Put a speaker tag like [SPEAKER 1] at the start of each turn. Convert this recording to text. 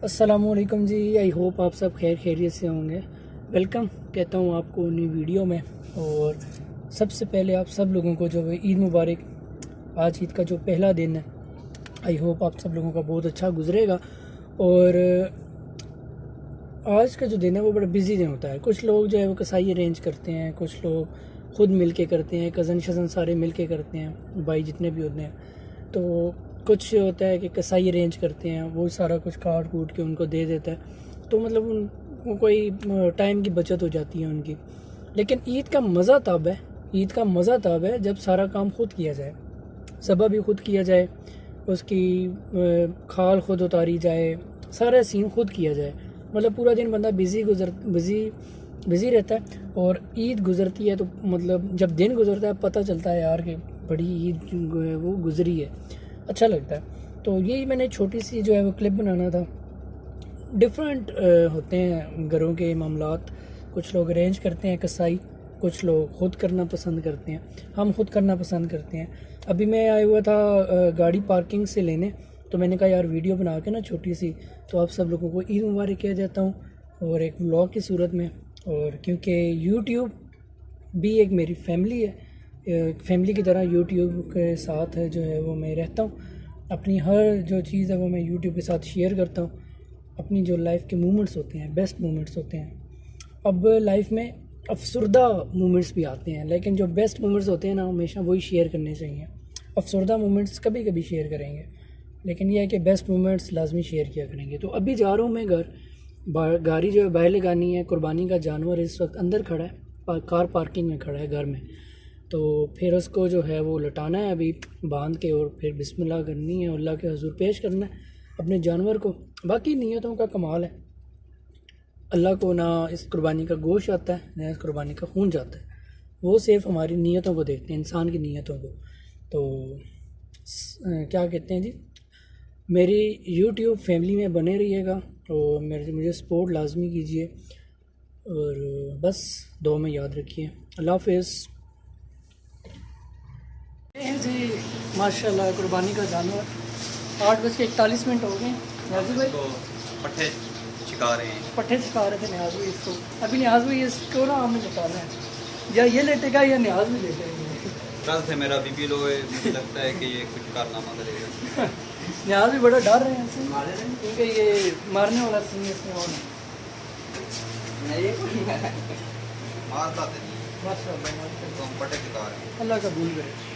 [SPEAKER 1] अस्सलामुअलैकुम जी। I hope आप सब खैर खैरियत से होंगे। वेलकम कहता हूँ आपको नई वीडियो में। और सबसे पहले आप सब लोगों को जो है ईद मुबारक। आज ईद का जो पहला दिन है, आई होप आप सब लोगों का बहुत अच्छा गुजरेगा। और आज का जो दिन है वो बड़ा बिजी दिन होता है। कुछ लोग जो है वो कसाई अरेंज करते हैं, कुछ लोग ख़ुद मिल के करते हैं, कज़न शज़न सारे मिल के करते हैं, भाई जितने भी होते हैं। तो कुछ होता है कि कसाई अरेंज करते हैं, वो सारा कुछ काट कूट के उनको दे देता है। तो मतलब उनको कोई टाइम की बचत हो जाती है उनकी। लेकिन ईद का मज़ा तब है जब सारा काम खुद किया जाए, ज़बह भी खुद किया जाए, उसकी खाल खुद उतारी जाए, सारा सीन खुद किया जाए। मतलब पूरा दिन बंदा बिज़ी रहता है और ईद गुज़रती है तो मतलब जब दिन गुज़रता है पता चलता है यार कि बड़ी ईद जो है वो गुज़री है, अच्छा लगता है। तो यही मैंने छोटी सी जो है वो क्लिप बनाना था। डिफरेंट होते हैं घरों के मामलात। कुछ लोग अरेंज करते हैं कसाई, कुछ लोग ख़ुद करना पसंद करते हैं। हम खुद करना पसंद करते हैं। अभी मैं आया हुआ था गाड़ी पार्किंग से लेने, तो मैंने कहा यार वीडियो बना के ना छोटी सी, तो आप सब लोगों को ईद मुबारक कह जाता हूँ और एक व्लॉग की सूरत में। और क्योंकि यूट्यूब भी एक मेरी फैमिली है, फैमिली की तरह यूट्यूब के साथ जो है वो मैं रहता हूँ। अपनी हर जो चीज़ है वो मैं यूट्यूब के साथ शेयर करता हूँ। अपनी जो लाइफ के मोमेंट्स होते हैं, बेस्ट मोमेंट्स होते हैं। अब लाइफ में अफसरदा मोमेंट्स भी आते हैं, लेकिन जो बेस्ट मोमेंट्स होते हैं ना, हमेशा वही शेयर करने चाहिए। अफसरदा मोमेंट्स कभी कभी शेयर करेंगे, लेकिन यह है कि बेस्ट मोमेंट्स लाजमी शेयर किया करेंगे। तो अभी जा रहा हूँ मैं घर, गाड़ी जो है बाहर लगानी है। कुर्बानी का जानवर इस वक्त अंदर खड़ा है, कार पार्किंग में खड़ा है घर में। तो फिर उसको जो है वो लटाना है अभी बांध के, और फिर बिस्मिल्लाह करनी है, अल्लाह के हुजूर पेश करना है अपने जानवर को। बाकी नीयतों का कमाल है, अल्लाह को ना इस कुर्बानी का गोश्त आता है ना इस कुर्बानी का खून जाता है। वो सिर्फ हमारी नीयतों को देखते हैं, इंसान की नीयतों को। तो क्या कहते हैं जी, मेरी यूट्यूब फैमिली में बने रहिएगा और मुझे सपोर्ट लाजमी कीजिए। और बस दुआ में याद रखिए। अल्लाह हाफ़िज़ जी। माशाल्लाह कुर्बानी का जानवर 8:41 हो गए। न्याज़ी भाई
[SPEAKER 2] पट्ठे छिका रहे हैं,
[SPEAKER 1] पट्ठे छिका रहे थे न्याज़ भाई इसको। अभी न्याज़ भाई इसको ना हमें निकालना है, या ये लेटेगा या न्याज़ भी लेटेगा।
[SPEAKER 2] कल से मेरा बीपी लो है, मुझे लगता है कि ये कुछ कारनामा करेगा।
[SPEAKER 1] न्याज़ भी बड़ा डर रहे हैं इससे, क्योंकि ये मारने वाला सीन इसमें और
[SPEAKER 2] मारता थे
[SPEAKER 1] माशाल्लाह
[SPEAKER 2] तो हम पट्ठे छिका रहे हैं।
[SPEAKER 1] अल्लाह का भूल करे।